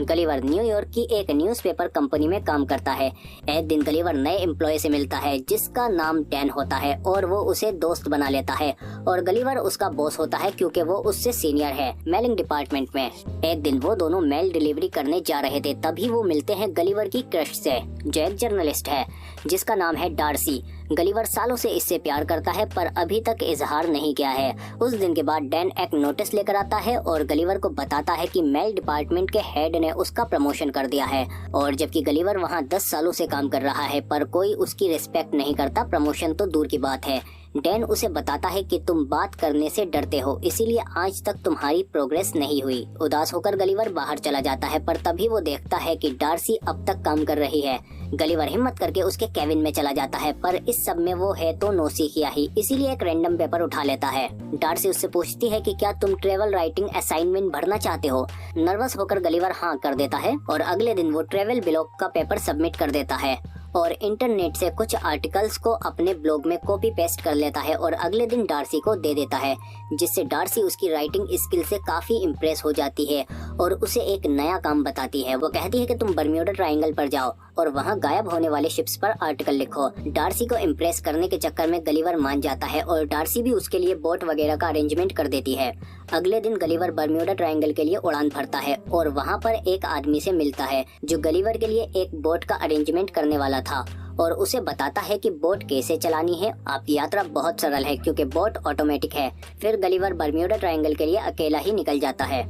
Gulliver New York की एक newspaper company में काम करता है। एक दिन गलीवर नए एम्प्लॉय से मिलता है जिसका नाम डैन होता है और वो उसे दोस्त बना लेता है और गलीवर उसका बॉस होता है क्योंकि वो उससे सीनियर है मेलिंग डिपार्टमेंट में। एक दिन वो दोनों मेल डिलीवरी करने जा रहे थे, तभी वो मिलते हैं गलीवर की क्रश से जो एक जर्नलिस्ट है जिसका नाम है डार्सी। गलीवर सालों से इससे प्यार करता है पर अभी तक इजहार नहीं किया है। उस दिन के बाद डैन एक नोटिस लेकर आता है और गलीवर को बताता है कि मेल डिपार्टमेंट के हेड ने उसका प्रमोशन कर दिया है और जबकि गलीवर वहां 10 सालों से काम कर रहा है पर कोई उसकी रिस्पेक्ट नहीं करता। प्रमोशन तो दूर की बात है। डैन उसे बताता है कि तुम बात करने से डरते हो इसीलिए आज तक तुम्हारी प्रोग्रेस नहीं हुई। उदास होकर गलीवर बाहर चला जाता है पर तभी वो देखता है कि डार्सी अब तक काम कर रही है। गलीवर हिम्मत करके उसके केबिन में चला जाता है पर इस सब में वो है तो नौसिखिया ही, इसीलिए एक रैंडम पेपर उठा लेता है। डार्सी उससे पूछती है कि क्या तुम ट्रेवल राइटिंग असाइनमेंट भरना चाहते हो। नर्वस होकर गलीवर हाँ कर देता है और अगले दिन वो ट्रेवल ब्लॉग का पेपर सबमिट कर देता है और इंटरनेट से कुछ आर्टिकल्स को अपने ब्लॉग में कॉपी पेस्ट कर लेता है और अगले दिन डार्सी को दे देता है, जिससे डार्सी उसकी राइटिंग स्किल से काफी इम्प्रेस हो जाती है और उसे एक नया काम बताती है। वो कहती है कि तुम बर्म्यूडा ट्रायंगल पर जाओ और वहां गायब होने वाले शिप्स पर आर्टिकल लिखो। डार्सी को इम्प्रेस करने के चक्कर में गलीवर मान जाता है और डार्सी भी उसके लिए बोट वगैरह का अरेंजमेंट कर देती है। अगले दिन गलीवर बर्म्यूडा ट्रायंगल के लिए उड़ान भरता है और वहां पर एक आदमी से मिलता है जो गलीवर के लिए एक बोट का अरेंजमेंट करने वाला था और उसे बताता है कि बोट कैसे चलानी है। आपकी यात्रा बहुत सरल है क्योंकि बोट ऑटोमेटिक है। फिर गलीवर बर्म्यूडा ट्रायंगल के लिए अकेला ही निकल जाता है।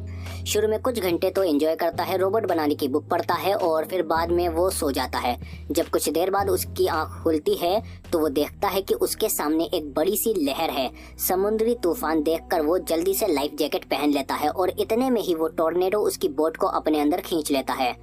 शुरू में कुछ घंटे तो एंजॉय करता है, रोबोट बनाने की बुक पढ़ता है और फिर बाद में वो सो जाता है। जब कुछ देर बाद उसकी आंख खुलती है तो वो देखता है कि उसके सामने एक बड़ी सी लहर है। समुद्री तूफान देखकर वो जल्दी से लाइफ जैकेट पहन लेता है और इतने में ही वो टॉर्नेडो उसकी बोट को अपने अंदर खींच लेता है।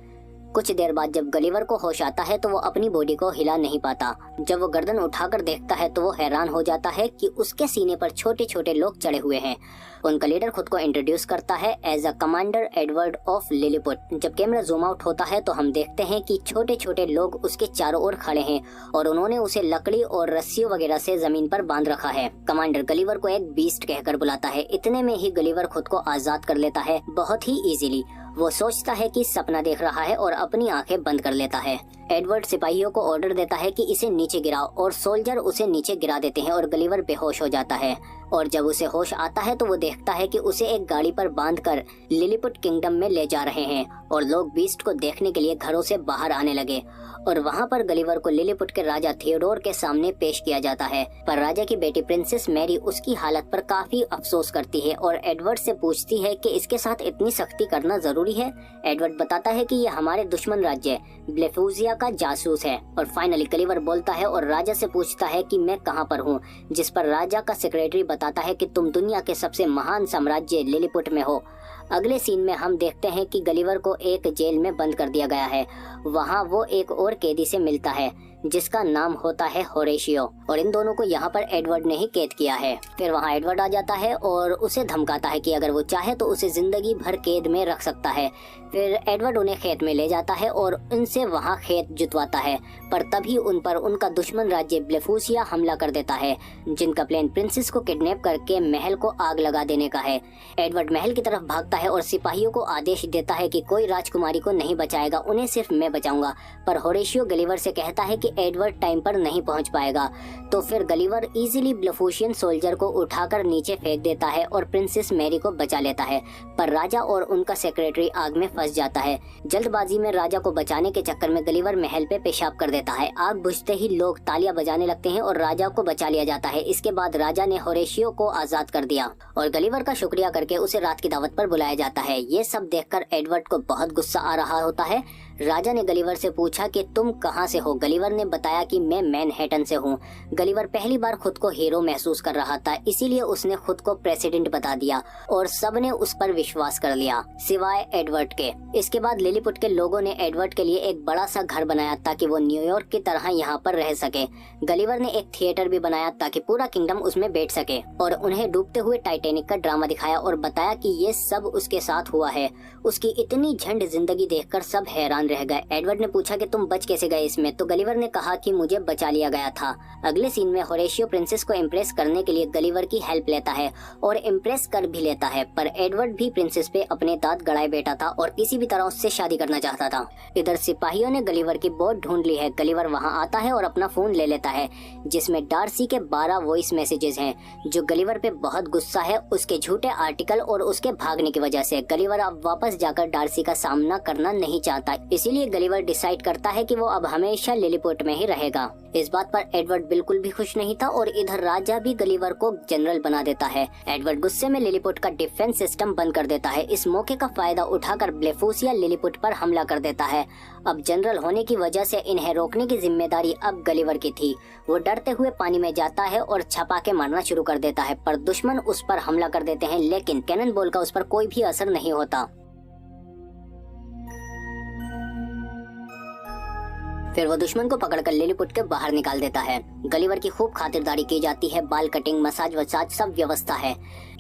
कुछ देर बाद जब गलीवर को होश आता है तो वो अपनी बॉडी को हिला नहीं पाता। जब वो गर्दन उठाकर देखता है तो वो हैरान हो जाता है कि उसके सीने पर छोटे छोटे लोग चढ़े हुए हैं। उनका लीडर खुद को इंट्रोड्यूस करता है as a commander Edward of Lilliput. जब कैमरा जूम आउट होता है तो हम देखते हैं कि छोटे छोटे लोग उसके चारों ओर खड़े हैं और उन्होंने उसे लकड़ी और रस्सियों वगैरह से जमीन पर बांध रखा है। कमांडर गलीवर को एक बीस्ट कहकर बुलाता है। इतने में ही गलीवर खुद को आजाद कर लेता है बहुत ही इजीली। वो सोचता है कि सपना देख रहा है और अपनी आंखें बंद कर लेता है। एडवर्ड सिपाहियों को ऑर्डर देता है कि इसे नीचे गिराओ और सोल्जर उसे नीचे गिरा देते हैं और गलीवर बेहोश हो जाता है। और जब उसे होश आता है तो वो देखता है कि उसे एक गाड़ी पर बांधकर लिलीपुट किंगडम में ले जा रहे हैं और लोग बीस्ट को देखने के लिए घरों से बाहर आने लगे और वहां पर गलीवर को लिलीपुट के राजा थियोडोर के सामने पेश किया जाता है। पर राजा की बेटी प्रिंसेस मैरी उसकी हालत पर काफी अफसोस करती है और एडवर्ड से पूछती है कि इसके साथ इतनी सख्ती करना जरूरी है। एडवर्ड बताता है कि ये हमारे दुश्मन राज्य ब्लेफूजिया का जासूस है। और फाइनली गलीवर बोलता है और राजा से पूछता है कि मैं कहां पर हूं, जिस पर राजा का सेक्रेटरी बताता है कि तुम दुनिया के सबसे महान साम्राज्य लिलीपुट में हो। अगले सीन में हम देखते हैं कि गलीवर को एक जेल में बंद कर दिया गया है। वहां वो एक और कैदी से मिलता है जिसका नाम होता है होरेशियो और इन दोनों को यहाँ पर एडवर्ड ने ही कैद किया है। फिर वहाँ एडवर्ड आ जाता है और उसे धमकाता है कि अगर वो चाहे तो उसे जिंदगी भर कैद में रख सकता है। फिर एडवर्ड उन्हें खेत में ले जाता है और उनसे वहाँ खेत जुतवाता है पर तभी उन पर उनका दुश्मन राज्य ब्लेफूसिया हमला कर देता है जिनका प्लान प्रिंसेस को किडनैप करके महल को आग लगा देने का है। एडवर्ड महल की तरफ भागता है और सिपाहियों को आदेश देता है कि कोई राजकुमारी को नहीं बचाएगा, उन्हें सिर्फ मैं बचाऊंगा। पर होरेशियो गलीवर से कहता है कि एडवर्ड टाइम पर नहीं पहुंच पाएगा। तो फिर गलीवर इजीली ब्लेफूशियन सोल्जर को उठाकर नीचे फेंक देता है और प्रिंसेस मैरी को बचा लेता है। पर राजा और उनका सेक्रेटरी आग में फंस जाता है। जल्दबाजी में राजा को बचाने के चक्कर में गलीवर महल पे पेशाब कर देता है। आग बुझते ही लोग तालियां बजाने लगते हैं और राजा को बचा लिया जाता है। इसके बाद राजा ने होरेशियो को आजाद कर दिया और गलीवर का शुक्रिया करके उसे रात की दावत पर बुलाया जाता है। ये सब देखकर एडवर्ड को बहुत गुस्सा आ रहा होता है। राजा ने गलीवर से पूछा कि तुम कहां से हो। गलीवर ने बताया कि मैं मैनहट्टन से हूं। गलीवर पहली बार खुद को हीरो महसूस कर रहा था, इसीलिए उसने खुद को प्रेसिडेंट बता दिया और सबने उस पर विश्वास कर लिया सिवाय एडवर्ड के। इसके बाद लिलीपुट के लोगों ने एडवर्ड के लिए एक बड़ा सा घर बनाया ताकि वो न्यूयॉर्क की तरह यहाँ पर रह सके। गलीवर ने एक थिएटर भी बनाया ताकि पूरा किंगडम उसमें बैठ सके और उन्हें डूबते हुए टाइटैनिक का ड्रामा दिखाया और बताया कि ये सब उसके साथ हुआ है। उसकी इतनी झंड जिंदगी देखकर सब हैरान हैरान रह गए। एडवर्ड ने पूछा कि तुम बच कैसे गए इसमें, तो गलिवर ने कहा कि मुझे बचा लिया गया था। अगले सीन में होरेशियो प्रिंसेस को इम्प्रेस करने के लिए गलिवर की हेल्प लेता है और इम्प्रेस कर भी लेता है, पर एडवर्ड भी प्रिंसेस पे अपने दांत गड़ाए बैठा था और किसी भी तरह उससे शादी करना चाहता था। इधर सिपाहियों ने गलिवर की बोट ढूंढ ली है। गलिवर वहां आता है और अपना फोन ले लेता है जिसमें डार्सी के 12 वॉइस मैसेजेस हैं। जो गलिवर पे बहुत गुस्सा है उसके झूठे आर्टिकल और उसके भागने की वजह से। गलिवर अब वापस जाकर डार्सी का सामना करना नहीं चाहता, इसीलिए गलिवर डिसाइड करता है कि वो अब हमेशा लिलीपुट में ही रहेगा। इस बात पर एडवर्ड बिल्कुल भी खुश नहीं था और इधर राजा भी गलिवर को जनरल बना देता है। एडवर्ड गुस्से में लिलीपुट का डिफेंस सिस्टम बंद कर देता है। इस मौके का फायदा उठाकर ब्लेफोसिया लिलीपुट पर हमला कर देता है। अब जनरल होने की वजह से इन्हें रोकने की जिम्मेदारी अब गलिवर की थी। वो डरते हुए पानी में जाता है और छपा के मारना शुरू कर देता है, पर दुश्मन उस पर हमला कर देते हैं, लेकिन कैनन बॉल का उस पर कोई भी असर नहीं होता। फिर वो दुश्मन को पकड़कर लिलीपुट के बाहर निकाल देता है। गलिवर की खूब खातिरदारी की जाती है, बाल कटिंग, मसाज वसाज सब व्यवस्था है।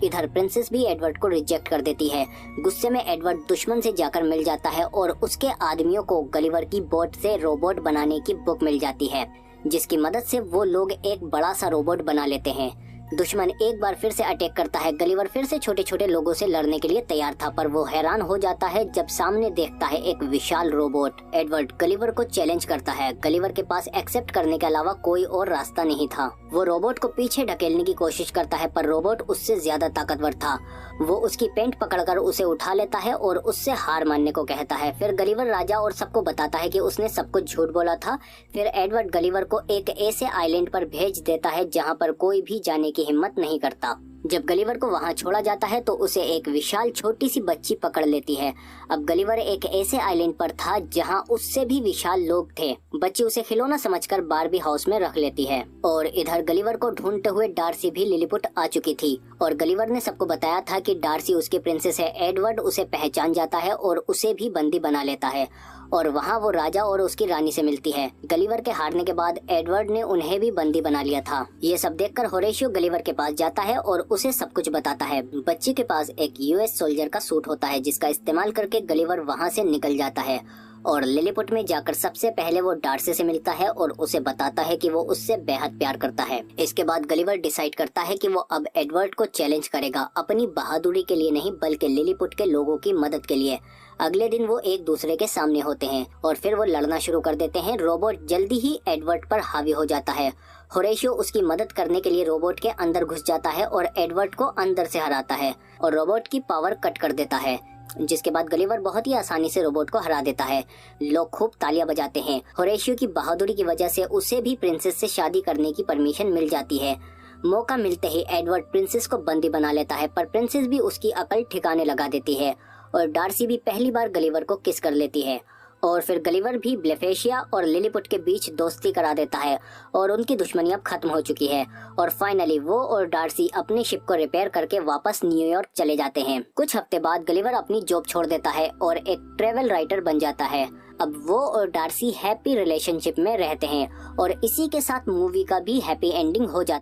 इधर प्रिंसेस भी एडवर्ड को रिजेक्ट कर देती है। गुस्से में एडवर्ड दुश्मन से जाकर मिल जाता है और उसके आदमियों को गलिवर की बोट से रोबोट बनाने की बुक मिल जाती है, जिसकी मदद से वो लोग एक बड़ा सा रोबोट बना लेते हैं। दुश्मन एक बार फिर से अटैक करता है। गलिवर फिर से छोटे छोटे लोगों से लड़ने के लिए तैयार था, पर वो हैरान हो जाता है जब सामने देखता है एक विशाल रोबोट। एडवर्ड गलिवर को चैलेंज करता है। गलिवर के पास एक्सेप्ट करने के अलावा कोई और रास्ता नहीं था। वो रोबोट को पीछे ढकेलने की कोशिश करता है, पर रोबोट उससे ज्यादा ताकतवर था। वो उसकी पेंट पकड़कर उसे उठा लेता है और उससे हार मानने को कहता है। फिर गलिवर राजा और सबको बताता है कि उसने सब कुछ झूठ बोला था। फिर एडवर्ड गलिवर को एक ऐसे आइलैंड पर भेज देता है जहाँ पर कोई भी जाने की हिम्मत नहीं करता। जब गलिवर को वहां छोड़ा जाता है तो उसे एक विशाल छोटी सी बच्ची पकड़ लेती है। अब गलिवर एक ऐसे आइलैंड पर था जहां उससे भी विशाल लोग थे। बच्ची उसे खिलौना समझकर बारबी हाउस में रख लेती है। और इधर गलिवर को ढूंढते हुए डार्सी भी लिलीपुट आ चुकी थी और गलिवर ने सबको बताया था कि डार्सी उसकी प्रिंसेस है। एडवर्ड उसे पहचान जाता है और उसे भी बंदी बना लेता है और वहाँ वो राजा और उसकी रानी से मिलती है। गलिवर के हारने के बाद एडवर्ड ने उन्हें भी बंदी बना लिया था। ये सब देखकर होरेशियो गलिवर के पास जाता है और उसे सब कुछ बताता है। बच्ची के पास एक यूएस सोल्जर का सूट होता है जिसका इस्तेमाल करके गलिवर वहाँ से निकल जाता है और लिलीपुट में जाकर सबसे पहले वो डार्सी से मिलता है और उसे बताता है कि वो उससे बेहद प्यार करता है। इसके बाद गलिवर डिसाइड करता है कि वो अब एडवर्ड को चैलेंज करेगा, अपनी बहादुरी के लिए नहीं बल्कि लिलीपुट के लोगों की मदद के लिए। अगले दिन वो एक दूसरे के सामने होते हैं और फिर वो लड़ना शुरू कर देते हैं। रोबोट जल्दी ही एडवर्ड पर हावी हो जाता है। होरेशियो उसकी मदद करने के लिए रोबोट के अंदर घुस जाता है और एडवर्ड को अंदर से हराता है और रोबोट की पावर कट कर देता है, जिसके बाद गलिवर बहुत ही आसानी से रोबोट को हरा देता है। लोग खूब तालियां बजाते हैं। होरेशियो की बहादुरी की वजह से उसे भी प्रिंसेस से शादी करने की परमिशन मिल जाती है। मौका मिलते ही एडवर्ड प्रिंसेस को बंदी बना लेता है, पर प्रिंसेस भी उसकी अकल ठिकाने लगा देती है और डार्सी भी पहली बार गलिवर को किस कर लेती है। और फिर गलिवर भी ब्लेफेशिया और लिलीपुट के बीच दोस्ती करा देता है और उनकी दुश्मनी अब खत्म हो चुकी है। और फाइनली वो और डार्सी अपनी शिप को रिपेयर करके वापस न्यूयॉर्क चले जाते हैं। कुछ हफ्ते बाद गलिवर अपनी जॉब छोड़ देता है और एक ट्रेवल राइटर बन जाता है। अब वो और डार्सी हैप्पी रिलेशनशिप में रहते हैं और इसी के साथ मूवी का भी हैप्पी एंडिंग हो जाता है।